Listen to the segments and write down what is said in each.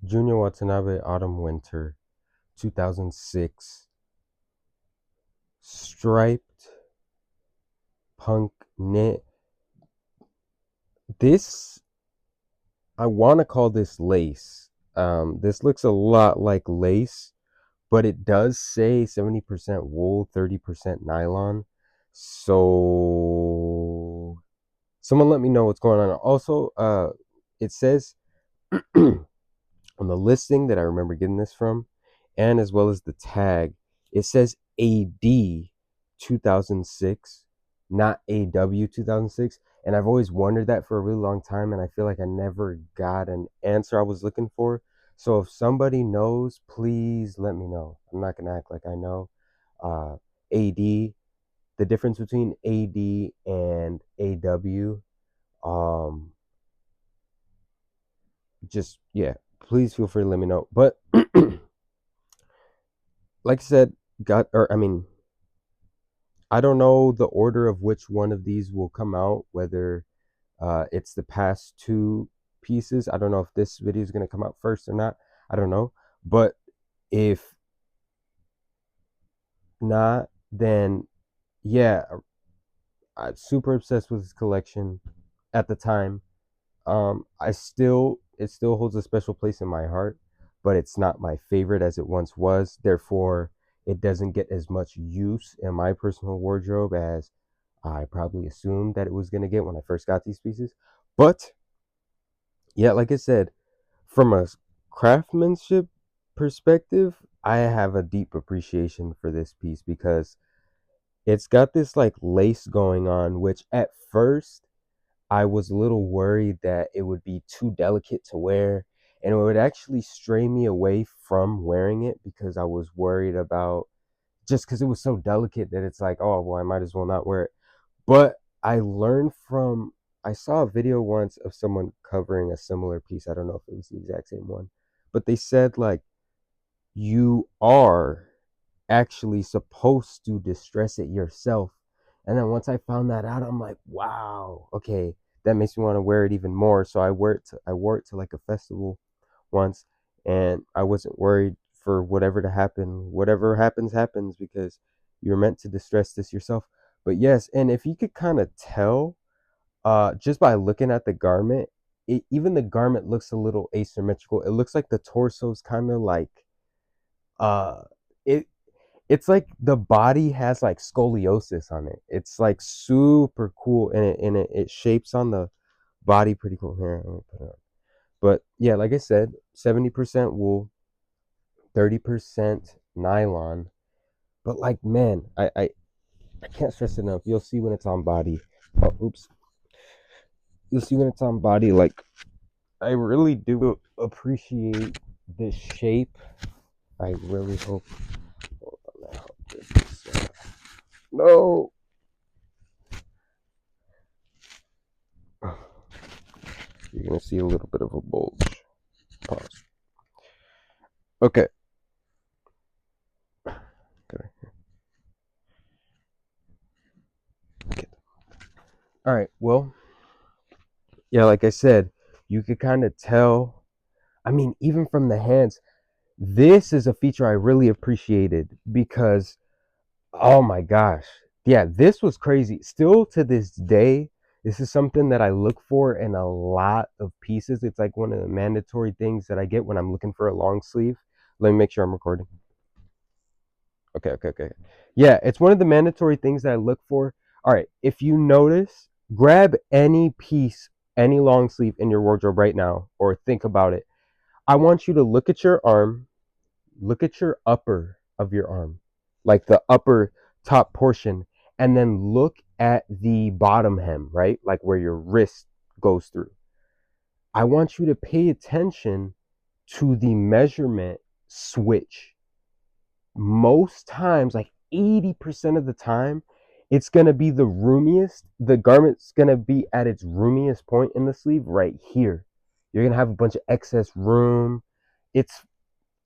Junya Watanabe Autumn Winter 2006 striped punk knit. This, I want to call this lace. This looks a lot like lace, but it does say 70% wool, 30% nylon. So someone let me know what's going on. Also, it says on the listing that I remember getting this from, and as well as the tag, it says AD 2006, not AW 2006. And I've always wondered that for a really long time, and I feel like I never got an answer I was looking for. So if somebody knows, please let me know. I'm not gonna act like I know. AD, the difference between AD and AW, um, just yeah, please feel free to let me know. But like I said, I don't know the order of which one of these will come out, whether it's the past two pieces. I don't know if this video is going to come out first or not. I don't know. But if not, then yeah, I'm super obsessed with this collection at the time. It still holds a special place in my heart, but it's not my favorite as it once was. Therefore, it doesn't get as much use in my personal wardrobe as I probably assumed that it was going to get when I first got these pieces. But yeah, like I said, from a craftsmanship perspective, I have a deep appreciation for this piece because it's got this like lace going on, which at first I was a little worried that it would be too delicate to wear and it would actually stray me away from wearing it because I was worried about just because it was so delicate that it's like, oh, well, I might as well not wear it. But I learned from, I saw a video once of someone covering a similar piece. I don't know if it was the exact same one, but they said, like, you are actually supposed to distress it yourself. And then once I found that out, I'm like, wow, okay, that makes me want to wear it even more. So I wore it to like a festival once, and I wasn't worried for whatever to happen. Whatever happens, happens because you're meant to distress this yourself. But yes, and if you could kind of tell, just by looking at the garment, even the garment looks a little asymmetrical. It looks like the torso's kind of like uh it it's like the body has like scoliosis on it. It's like super cool, and it shapes on the body pretty cool. Here, let me put it up. But yeah, like I said, 70% wool, 30% nylon. But like, man, I can't stress it enough. You'll see when it's on body. Oh, oops. You'll see when it's on body. Like, I really do appreciate this shape. I really hope. Hold on, I hope this is, no. You're gonna see a little bit of a bulge. Pause. Okay. Okay. All right. Well, yeah, like I said, you could kind of tell. I mean, even from the hands, this is a feature I really appreciated because, oh my gosh, yeah, this was crazy. Still to this day, this is something that I look for in a lot of pieces. It's like one of the mandatory things that I get when I'm looking for a long sleeve. Let me make sure I'm recording. Okay. Yeah, it's one of the mandatory things that I look for. All right, if you notice, grab any piece, any long sleeve in your wardrobe right now, or think about it. I want you to look at your arm, look at your upper of your arm, like the upper top portion, and then look at the bottom hem, right? Like where your wrist goes through. I want you to pay attention to the measurement switch. Most times, like 80% of the time, it's going to be the roomiest. The garment's going to be at its roomiest point in the sleeve right here. You're going to have a bunch of excess room. It's,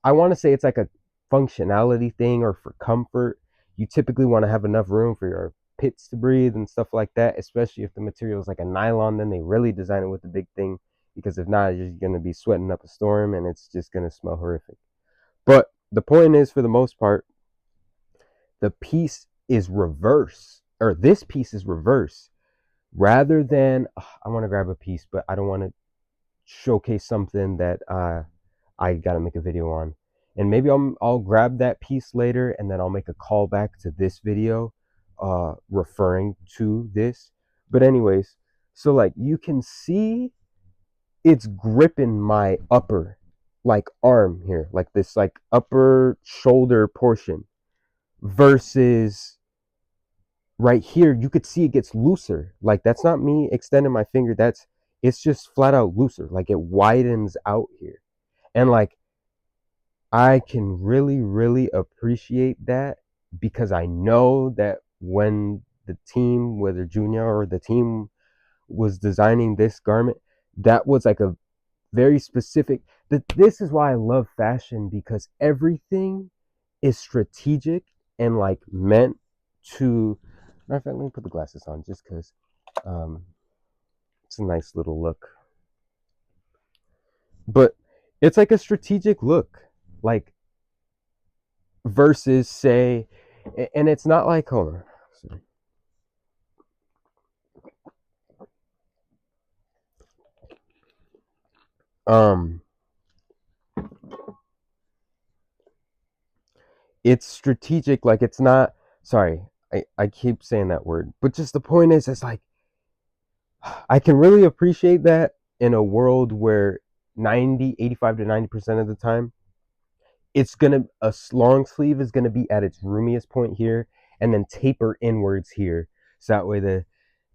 I want to say it's like a functionality thing or for comfort. You typically want to have enough room for your pits to breathe and stuff like that, especially if the material is like a nylon, then they really design it with the big thing because if not, you're going to be sweating up a storm and it's just going to smell horrific. But the point is, for the most part, the piece is reverse, or this piece is reverse, rather than I want to grab a piece, but I don't want to showcase something that I gotta make a video on. And maybe I'll grab that piece later, and then I'll make a callback to this video referring to this. But anyways, so like you can see it's gripping my upper like arm here, like this like upper shoulder portion, versus right here you could see it gets looser. Like that's not me extending my finger, it's just flat out looser. Like it widens out here. And like I can really, really appreciate that, because I know that when the team, whether Junya or the team, was designing this garment, that was like a very specific. This is why I love fashion, because everything is strategic and like meant to. Matter of fact, let me put the glasses on just because it's a nice little look. But it's like a strategic look, like versus say, and it's not like, hold on, sorry. um it's strategic, like it's not, sorry, I keep saying that word, but just the point is, it's like I can really appreciate that in a world where 85 to 90% of the time it's gonna, a long sleeve is gonna be at its roomiest point here and then taper inwards here, so that way the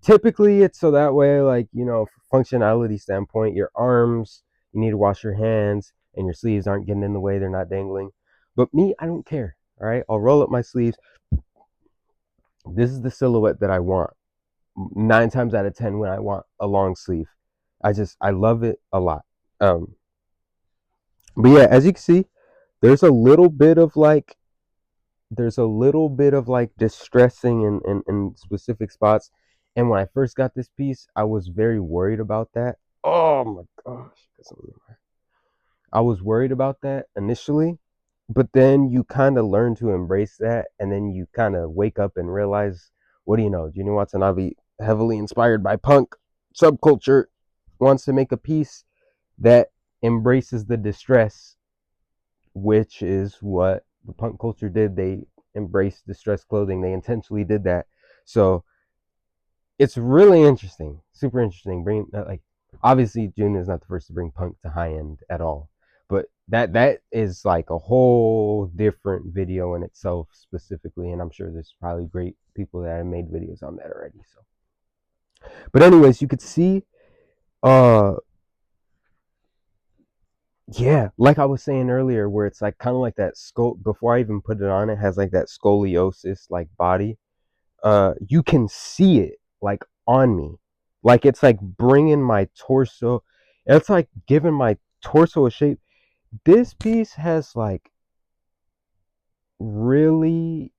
typically it's so that way, like, you know, functionality standpoint, your arms, you need to wash your hands and your sleeves aren't getting in the way, they're not dangling. But me, I don't care. All right, I'll roll up my sleeves. This is the silhouette that I want 9 times out of 10 when I want a long sleeve. I love it a lot. um but yeah, as you can see, there's a little bit of like, distressing in specific spots. And when I first got this piece, I was very worried about that. Oh my gosh, I was worried about that initially, but then you kind of learn to embrace that, and then you kind of wake up and realize, what do you know? Junya Watanabe, heavily inspired by punk subculture, wants to make a piece that embraces the distress, which is what the punk culture did. They embraced distressed clothing. They intentionally did that. So it's really interesting, super interesting. Bring like, obviously June is not the first to bring punk to high end at all, but that is like a whole different video in itself specifically, and I'm sure there's probably great people that have made videos on that already. So, but anyways, you could see, uh, yeah, like I was saying earlier, where it's like kind of like that skull. Before I even put it on, it has like that scoliosis like body. You can see it like on me, like it's like bringing my torso, it's like giving my torso a shape. This piece has like really,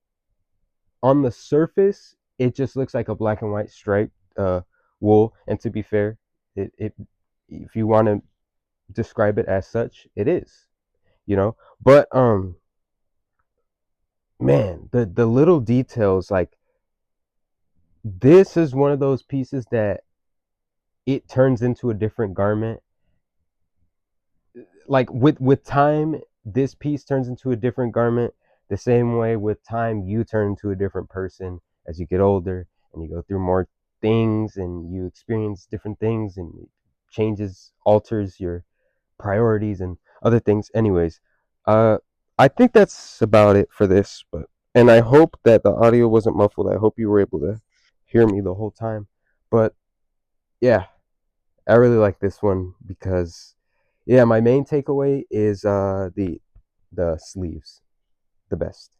on the surface it just looks like a black and white striped wool, and to be fair, it if you want to describe it as such, it is, you know. But man, the little details, like this is one of those pieces that it turns into a different garment. Like with time, this piece turns into a different garment, the same way with time you turn into a different person as you get older and you go through more things and you experience different things, and it changes, alters your priorities and other things. Anyways, uh I think that's about it for this. But and I hope that the audio wasn't muffled. I hope you were able to hear me the whole time. But yeah, I really like this one because, yeah, my main takeaway is the sleeves, the best.